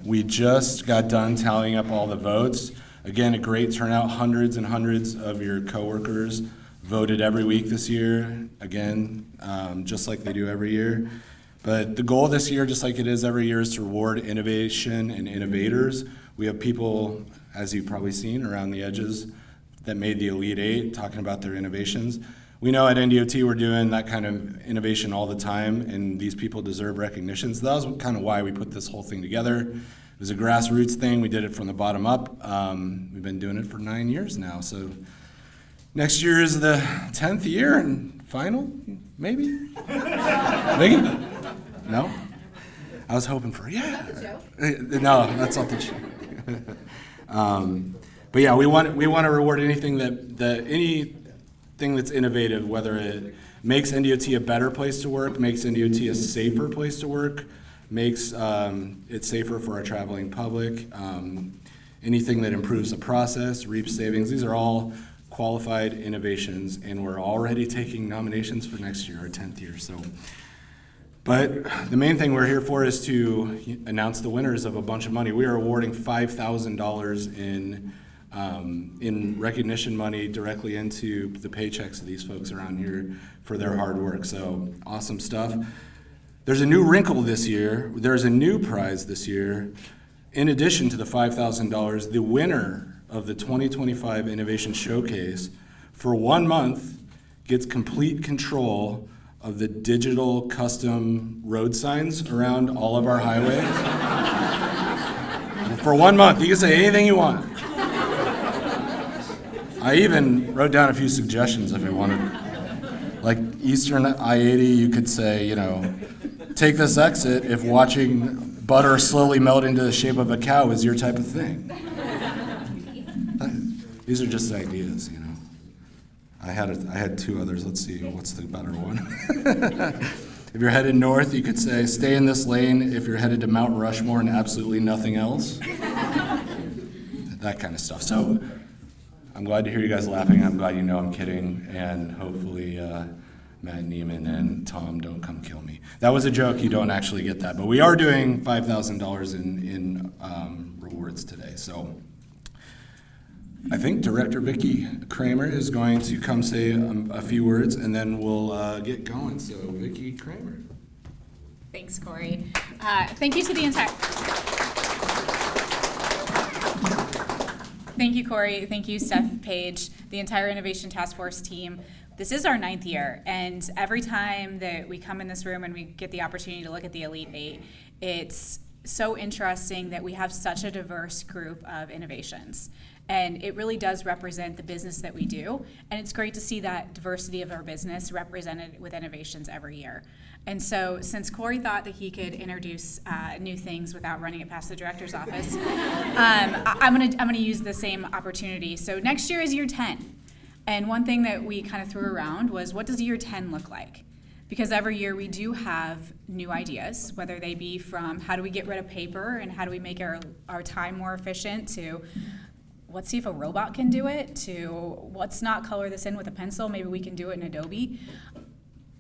We just got done tallying up all the votes. Again, a great turnout. Hundreds and hundreds of your coworkers voted every week this year. Again, just like they do every year. But the goal this year, just like it is every year, is to reward innovation and innovators. We have people, as you've probably seen, around the edges that made the Elite Eight talking about their innovations. We know at NDOT we're doing that kind of innovation all the time, and these people deserve recognition. So that was kind of why we put this whole thing together. It was a grassroots thing. We did it from the bottom up. We've been doing it for 9 years now. So next year is the 10th year and final, maybe? Maybe? No? I was hoping for, yeah. No, that's not the joke. But yeah, we want to reward anything anything that's innovative, whether it makes NDOT a better place to work, makes NDOT a safer place to work, makes it safer for our traveling public, anything that improves the process, reaps savings. These are all qualified innovations, and we're already taking nominations for next year, our 10th year. But the main thing we're here for is to announce the winners of a bunch of money. We are awarding $5,000 in recognition money directly into the paychecks of these folks around here for their hard work. So awesome stuff. There's a new wrinkle this year. There's a new prize this year. In addition to the $5,000, the winner of the 2025 Innovation Showcase for 1 month gets complete control of the digital custom road signs around all of our highways. For 1 month, you can say anything you want. I even wrote down a few suggestions if you wanted. Like Eastern I-80, you could say, take this exit if watching butter slowly melt into the shape of a cow is your type of thing. These are just ideas, I had 2 others. Let's see, what's the better one? If you're headed north, you could say, stay in this lane if you're headed to Mount Rushmore and absolutely nothing else. That kind of stuff. So I'm glad to hear you guys laughing. I'm glad you know I'm kidding. And hopefully Matt Neiman and Tom don't come kill me. That was a joke. You don't actually get that. But we are doing $5,000 in rewards today. So I think Director Vicki Kramer is going to come say a few words, and then we'll get going. So, Vicki Kramer. Thanks, Korey. Thank you to the entire... Thank you, Korey. Thank you, Steph Page, the entire Innovation Task Force team. This is our 9th year, and every time that we come in this room and we get the opportunity to look at the Elite Eight, it's so interesting that we have such a diverse group of innovations. And it really does represent the business that we do. And it's great to see that diversity of our business represented with innovations every year. And so since Korey thought that he could introduce new things without running it past the director's office, I'm gonna use the same opportunity. So next year is year 10. And one thing that we kind of threw around was, what does year 10 look like? Because every year we do have new ideas, whether they be from how do we get rid of paper and how do we make our time more efficient, to let's see if a robot can do it, to let's not color this in with a pencil, maybe we can do it in Adobe.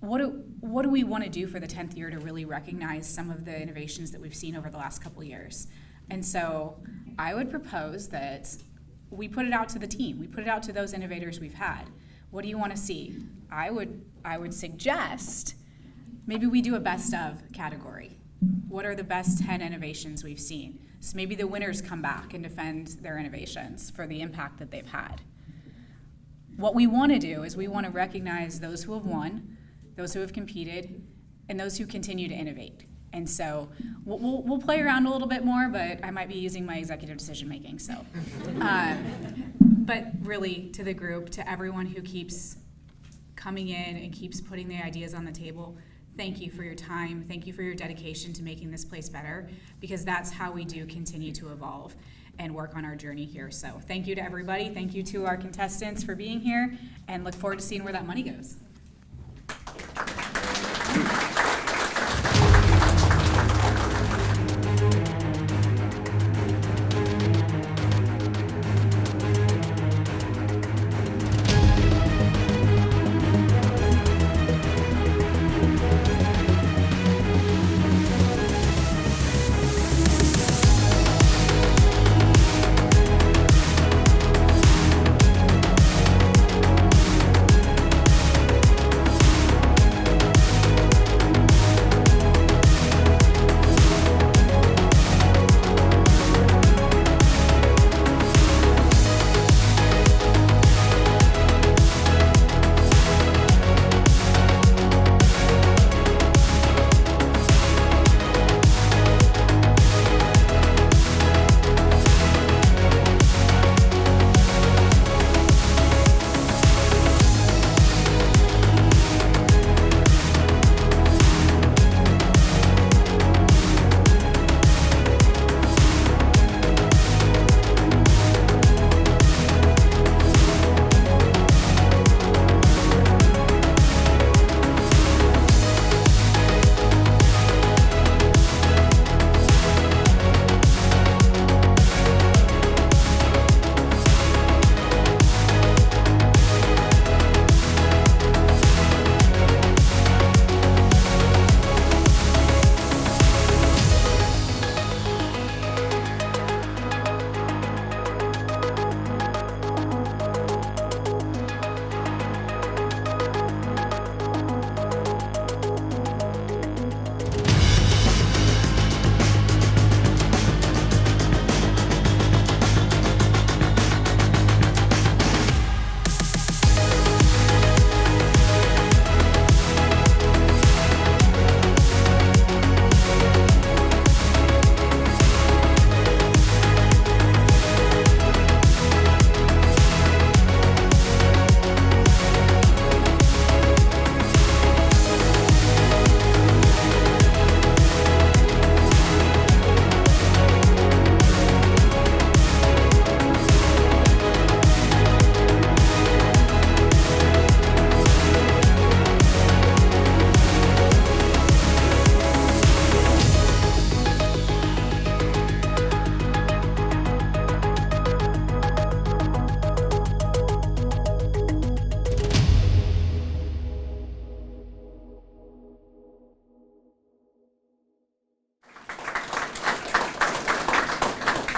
What do we want to do for the 10th year to really recognize some of the innovations that we've seen over the last couple years? And so I would propose that we put it out to the team. We put it out to those innovators we've had. What do you want to see? I would suggest maybe we do a best of category. What are the best 10 innovations we've seen? So maybe the winners come back and defend their innovations for the impact that they've had. What we want to do is we want to recognize those who have won, those who have competed, and those who continue to innovate. And so we'll play around a little bit more, but I might be using my executive decision making. So, but really, to the group, to everyone who keeps coming in and keeps putting the ideas on the table, thank you for your time. Thank you for your dedication to making this place better, because that's how we do continue to evolve and work on our journey here. So thank you to everybody. Thank you to our contestants for being here, and look forward to seeing where that money goes.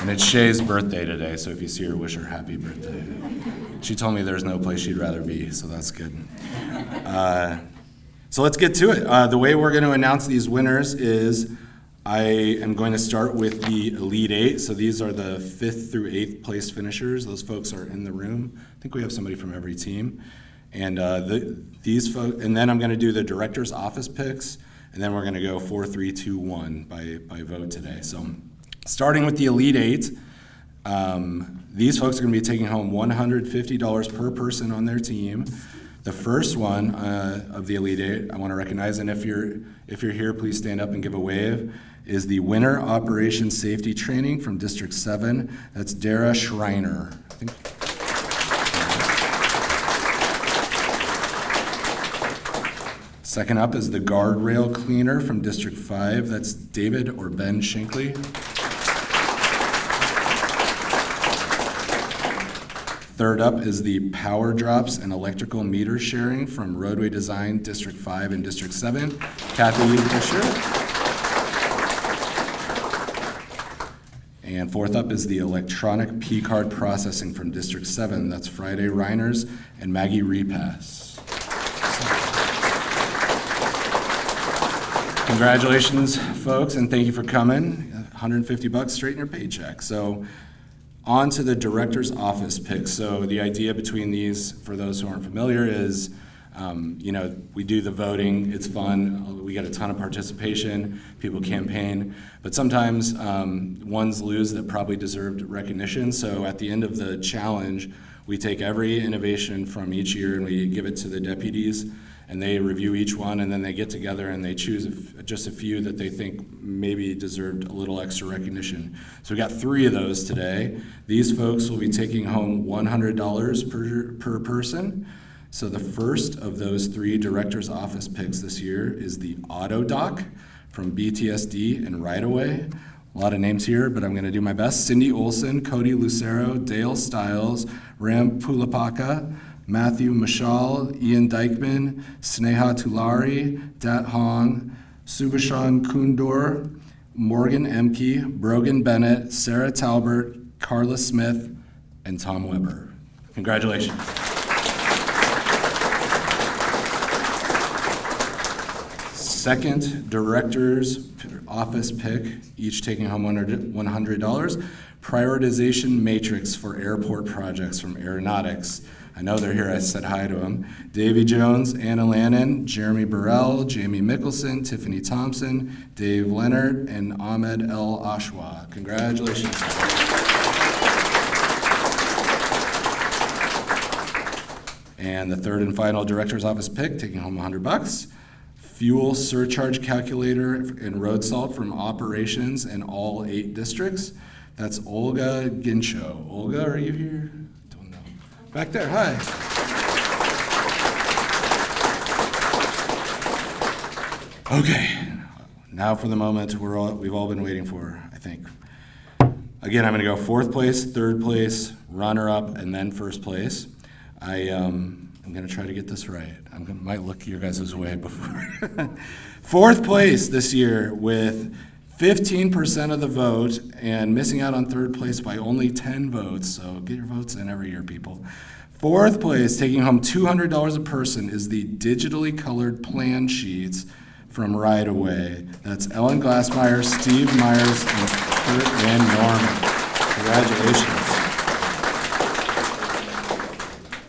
And it's Shay's birthday today, so if you see her, wish her happy birthday. She told me there's no place she'd rather be, so that's good. So let's get to it. The way we're going to announce these winners is I am going to start with the Elite Eight. So these are the 5th through 8th place finishers. Those folks are in the room. I think we have somebody from every team. And these folks, and then I'm going to do the director's office picks, and then we're going to go 4, 3, 2, 1 by vote today. So starting with the Elite Eight, these folks are going to be taking home $150 per person on their team. The first one of the Elite Eight, I want to recognize, and if you're here, please stand up and give a wave, is the Winter Operations Safety Training from District 7. That's Dara Schreiner. Second up is the Guardrail Cleaner from District 5. That's David or Ben Shinkley. Third up is the Power Drops and Electrical Meter Sharing from Roadway Design, District 5 and District 7, Kathy Fisher. And fourth up is the Electronic P-Card Processing from District 7. That's Friday Reiners and Maggie Repass. Congratulations, folks, and thank you for coming. $150 straight in your paycheck. So on to the director's office picks. So the idea between these, for those who aren't familiar, is we do the voting. It's fun. We get a ton of participation. People campaign. But sometimes ones lose that probably deserved recognition. So at the end of the challenge, we take every innovation from each year and we give it to the deputies, and they review each one, and then they get together and they choose just a few that they think maybe deserved a little extra recognition. So we got 3 of those today. These folks will be taking home $100 per person. So the first of those 3 director's office picks this year is the Auto Doc from BTSD and Right Away. A lot of names here, but I'm going to do my best. Cindy Olson, Cody Lucero, Dale Stiles, Ram Pulapaka, Matthew Mashal, Ian Dykeman, Sneha Tulari, Dat Hong, Subhashan Kundor, Morgan Emke, Brogan Bennett, Sarah Talbert, Carla Smith, and Tom Weber. Congratulations. Second director's office pick, each taking home $100. Prioritization matrix for airport projects from Aeronautics. I know they're here, I said hi to them. Davy Jones, Anna Lannon, Jeremy Burrell, Jamie Mickelson, Tiffany Thompson, Dave Leonard, and Ahmed El Ashwa. Congratulations. And the third and final director's office pick, taking home $100. Fuel surcharge calculator and road salt from operations in all 8 districts. That's Olga Ginshow. Olga, are you here? Don't know. Back there, hi. Okay, now for the moment we've all been waiting for, I think. Again, I'm gonna go 4th place, 3rd place, runner-up, and then 1st place. I'm gonna try to get this right. Might look your guys' way before. 4th place this year with 15% of the vote and missing out on 3rd place by only 10 votes. So get your votes in every year, people. 4th place, taking home $200 a person, is the digitally colored plan sheets from Right Away. That's Ellen Glassmeyer, Steve Myers, and Kurt Van Norman. Congratulations.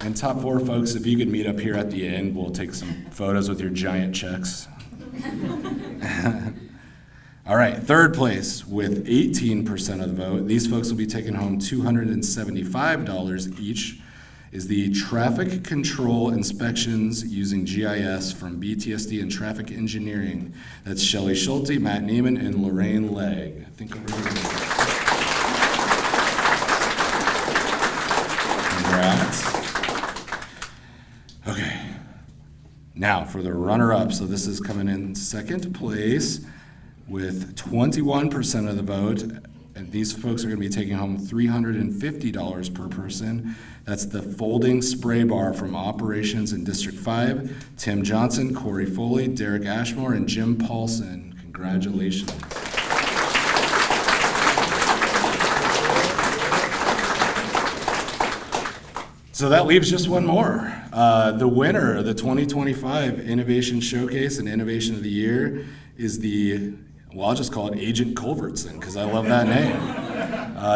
And top 4 folks, if you could meet up here at the end, we'll take some photos with your giant checks. All right, 3rd place with 18% of the vote. These folks will be taking home $275 each, is the traffic control inspections using GIS from BTSD and Traffic Engineering. That's Shelley Schulte, Matt Neiman, and Lorraine Legg. I think over here. Congrats. Okay, now for the runner-up. So this is coming in 2nd place with 21% of the vote. And these folks are going to be taking home $350 per person. That's the folding spray bar from Operations in District 5. Tim Johnson, Corey Foley, Derek Ashmore, and Jim Paulson. Congratulations. So that leaves just one more. The winner of the 2025 Innovation Showcase and Innovation of the Year is I'll just call it Agent Culvertson, because I love that name.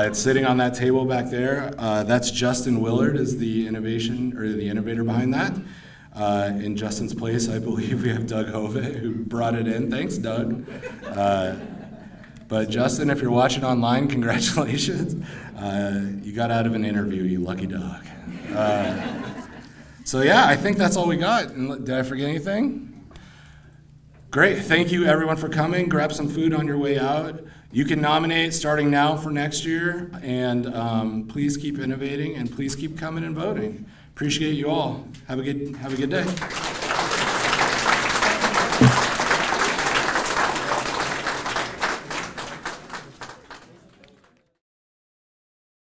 It's sitting on that table back there. That's Justin Willard is the innovator behind that. In Justin's place, I believe we have Doug Hove, who brought it in. Thanks, Doug. But Justin, if you're watching online, congratulations. You got out of an interview, you lucky dog. So yeah, I think that's all we got. And did I forget anything? Great, thank you everyone for coming. Grab some food on your way out. You can nominate starting now for next year, and please keep innovating and please keep coming and voting. Appreciate you all. Have a good day.